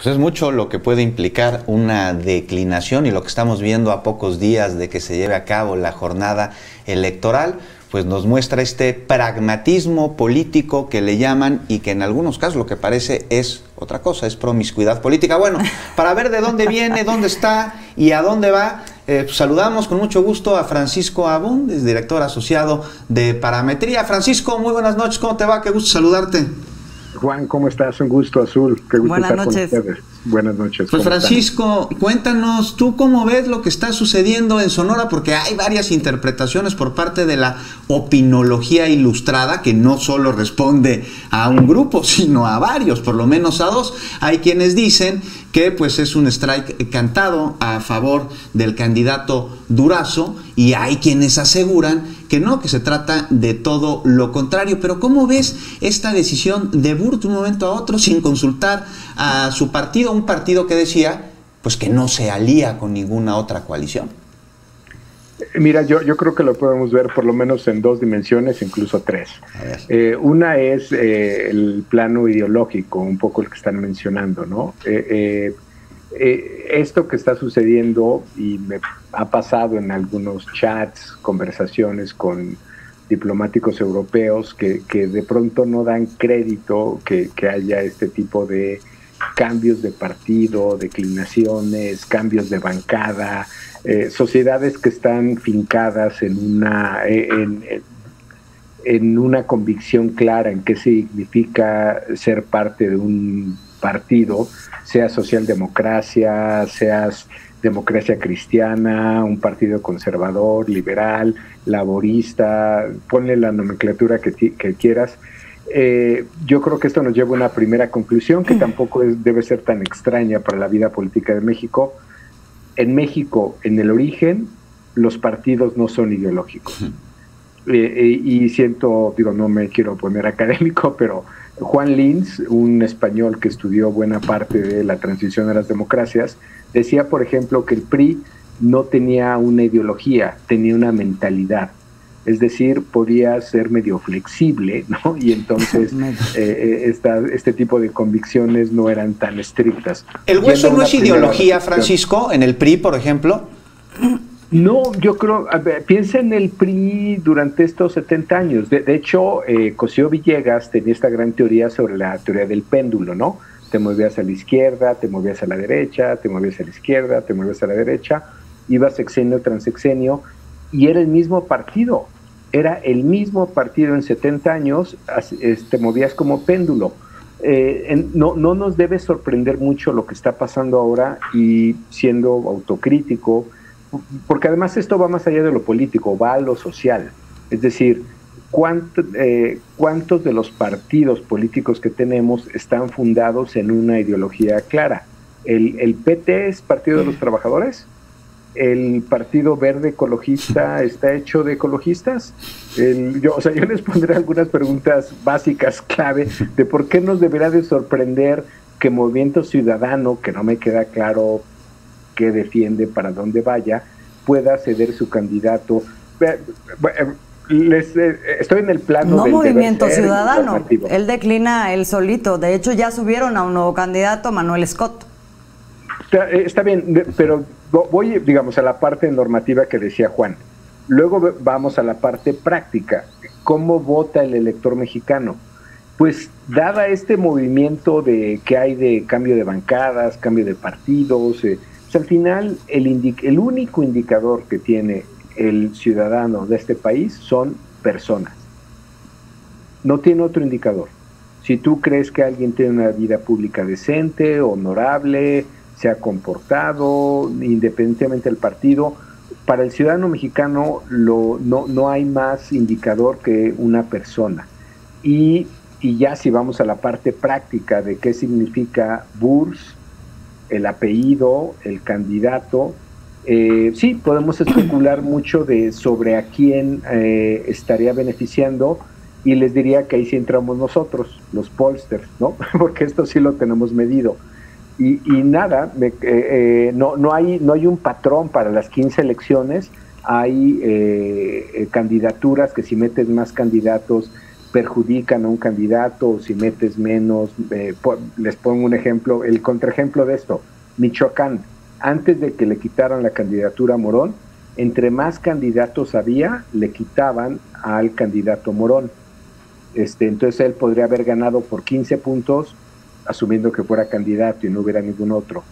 Pues es mucho lo que puede implicar una declinación, y lo que estamos viendo a pocos días de que se lleve a cabo la jornada electoral, pues nos muestra este pragmatismo político que le llaman, y que en algunos casos lo que parece es otra cosa, es promiscuidad política. Bueno, para ver de dónde viene, dónde está y a dónde va, saludamos con mucho gusto a Francisco Abundes, director asociado de Parametría. Francisco, muy buenas noches, ¿cómo te va? Qué gusto saludarte. Juan, ¿cómo estás? Un gusto, Azul. Qué gusto Buenas estar noches. con ustedes. Buenas noches. Pues Francisco, cuéntanos, ¿tú cómo ves lo que está sucediendo en Sonora? Porque hay varias interpretaciones por parte de la opinología ilustrada, que no solo responde a un grupo, sino a varios, por lo menos a dos. Hay quienes dicen que pues es un strike cantado a favor del candidato Durazo, y hay quienes aseguran que no, que se trata de todo lo contrario. Pero ¿cómo ves esta decisión de Burt de un momento a otro sin consultar a su partido, un partido que decía pues que no se alía con ninguna otra coalición? Mira, yo creo que lo podemos ver por lo menos en dos dimensiones, incluso tres. Una es el plano ideológico, un poco el que están mencionando, ¿no? Esto que está sucediendo, y me ha pasado en algunos chats, conversaciones con diplomáticos europeos que de pronto no dan crédito que haya este tipo de cambios de partido, declinaciones, cambios de bancada, sociedades que están fincadas en una convicción clara en qué significa ser parte de un partido, sea socialdemocracia, seas democracia cristiana, un partido conservador, liberal, laborista, ponle la nomenclatura que quieras. Yo creo que esto nos lleva a una primera conclusión que tampoco debe ser tan extraña para la vida política de México. En México, en el origen, los partidos no son ideológicos. Y siento, digo, no me quiero poner académico, pero Juan Lins, un español que estudió buena parte de la transición a las democracias, decía, por ejemplo, que el PRI no tenía una ideología, tenía una mentalidad. Es decir, podía ser medio flexible, ¿no? Y entonces este tipo de convicciones no eran tan estrictas. ¿El hueso no es ideología, Francisco, en el PRI, por ejemplo? No, yo creo, piensa en el PRI durante estos 70 años. De hecho, Cosío Villegas tenía esta gran teoría sobre la teoría del péndulo, ¿no? Te movías a la izquierda, te movías a la derecha, te movías a la izquierda, te movías a la derecha, ibas sexenio tras sexenio, y era el mismo partido. Era el mismo partido en 70 años, te movías como péndulo. No nos debe sorprender mucho lo que está pasando ahora, y siendo autocrítico, porque además esto va más allá de lo político, va a lo social. Es decir, ¿cuántos de los partidos políticos que tenemos están fundados en una ideología clara? ¿El PT es Partido de los Trabajadores? ¿El Partido Verde Ecologista está hecho de ecologistas? Yo les pondré algunas preguntas básicas, clave, de por qué nos deberá de sorprender que Movimiento Ciudadano, que no me queda claro qué defiende, para dónde vaya, pueda ceder su candidato. Estoy en el plano del Movimiento Ciudadano, él declina él solito. De hecho, ya subieron a un nuevo candidato, Manuel Scott. Está bien, pero voy, digamos, a la parte normativa que decía Juan. Luego vamos a la parte práctica. ¿Cómo vota el elector mexicano? Pues, dada este movimiento que hay de cambio de bancadas, cambio de partidos, pues al final el único indicador que tiene el ciudadano de este país son personas. No tiene otro indicador. Si tú crees que alguien tiene una vida pública decente, honorable, se ha comportado, independientemente del partido, para el ciudadano mexicano no hay más indicador que una persona. Y ya si vamos a la parte práctica de qué significa BURS, el apellido, el candidato, sí, podemos especular mucho sobre a quién estaría beneficiando, y les diría que ahí sí entramos nosotros, los pollsters, ¿no? Porque esto sí lo tenemos medido. Y nada, no hay un patrón para las 15 elecciones. Hay candidaturas que si metes más candidatos perjudican a un candidato o si metes menos. Les pongo un ejemplo, el contraejemplo de esto, Michoacán, antes de que le quitaran la candidatura a Morón, entre más candidatos había, le quitaban al candidato Morón. Entonces él podría haber ganado por 15 puntos, asumiendo que fuera candidato y no hubiera ningún otro.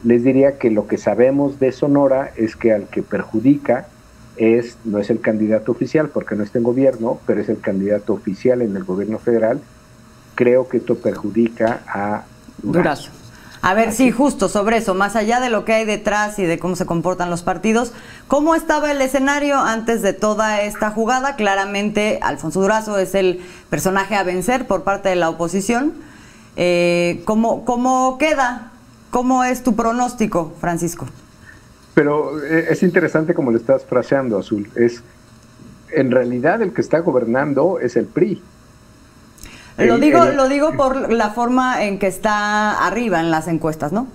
Les diría que lo que sabemos de Sonora es que al que perjudica no es el candidato oficial, porque no está en gobierno, pero es el candidato oficial en el gobierno federal. Creo que esto perjudica a Durazo. A ver, sí, justo sobre eso, más allá de lo que hay detrás y de cómo se comportan los partidos, ¿cómo estaba el escenario antes de toda esta jugada? Claramente, Alfonso Durazo es el personaje a vencer por parte de la oposición. ¿Cómo queda? ¿Cómo es tu pronóstico, Francisco? Pero es interesante como lo estás fraseando, Azul. En realidad el que está gobernando es el PRI. Lo digo por la forma en que está arriba en las encuestas, ¿no?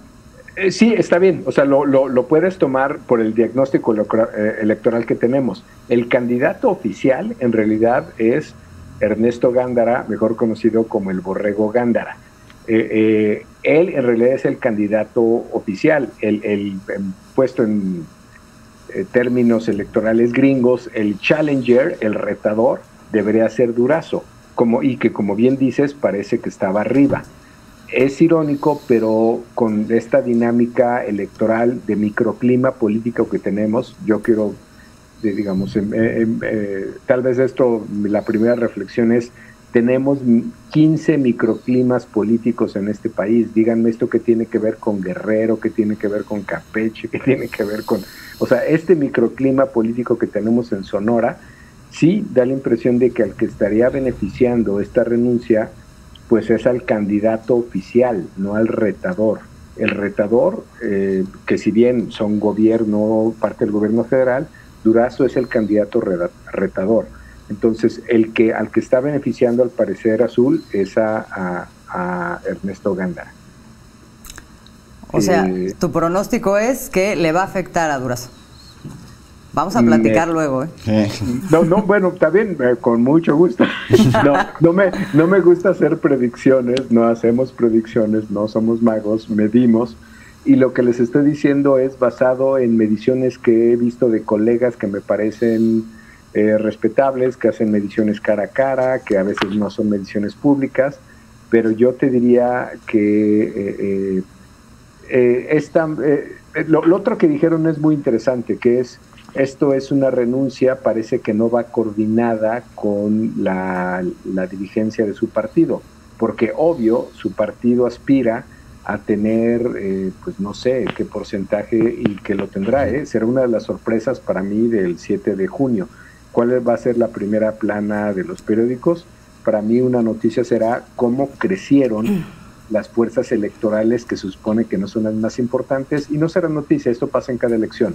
Sí, está bien. O sea, lo puedes tomar por el diagnóstico electoral que tenemos. El candidato oficial en realidad es Ernesto Gándara, mejor conocido como el Borrego Gándara. Él en realidad es el candidato oficial, el puesto en términos electorales gringos, el challenger, el retador, debería ser Durazo, y que como bien dices parece que estaba arriba. Es irónico, pero con esta dinámica electoral de microclima político que tenemos, yo quiero, digamos, tal vez esto, la primera reflexión es, tenemos 15 microclimas políticos en este país. Díganme esto que tiene que ver con Guerrero, que tiene que ver con Campeche, que tiene que ver con... O sea, este microclima político que tenemos en Sonora, sí da la impresión de que al que estaría beneficiando esta renuncia, pues es al candidato oficial, no al retador. El retador, que si bien son parte del gobierno federal, Durazo es el candidato retador. Entonces, al que está beneficiando al parecer Azul es a Ernesto Gándara. O sea, tu pronóstico es que le va a afectar a Durazo. Vamos a platicar luego, ¿eh? No, bueno, está bien, con mucho gusto. No me gusta hacer predicciones, no hacemos predicciones, no somos magos, medimos. Y lo que les estoy diciendo es basado en mediciones que he visto de colegas que me parecen respetables, que hacen mediciones cara a cara, que a veces no son mediciones públicas, pero yo te diría que lo otro que dijeron es muy interesante, que esto es una renuncia, parece que no va coordinada con la dirigencia de su partido, porque obvio su partido aspira a tener, pues no sé qué porcentaje, y que lo tendrá, será una de las sorpresas para mí del 7 de junio. ¿Cuál va a ser la primera plana de los periódicos? Para mí una noticia será cómo crecieron las fuerzas electorales que se supone que no son las más importantes, y no será noticia, esto pasa en cada elección.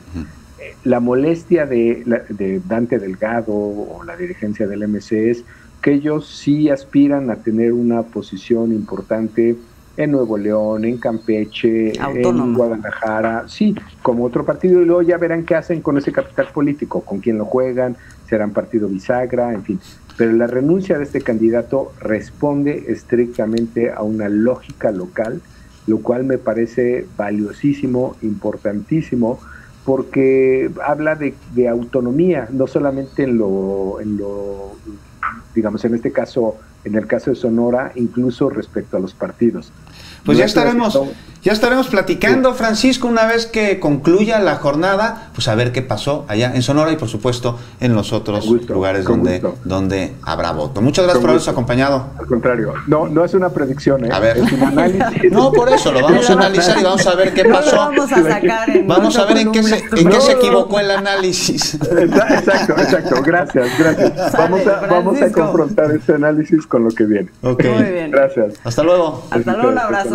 La molestia de Dante Delgado o la dirigencia del MC es que ellos sí aspiran a tener una posición importante en Nuevo León, en Campeche, Autónoma, en Guadalajara, sí, como otro partido, y luego ya verán qué hacen con ese capital político, con quién lo juegan, serán partido bisagra, en fin. Pero la renuncia de este candidato responde estrictamente a una lógica local, lo cual me parece valiosísimo, importantísimo, porque habla de autonomía, no solamente en lo digamos, en este caso, en el caso de Sonora, incluso respecto a los partidos. Pues ya estaremos platicando, Francisco, una vez que concluya la jornada, pues a ver qué pasó allá en Sonora y por supuesto en los otros lugares donde habrá voto. Muchas gracias por habernos acompañado. Al contrario, no es una predicción, a ver. Es un análisis. No, por eso lo vamos a analizar y vamos a ver qué pasó. Vamos a sacar vamos a ver en qué se equivocó el análisis. Exacto, gracias. Vamos a confrontar este análisis con lo que viene. Okay. Muy bien. Gracias. Hasta luego. Hasta luego, un abrazo.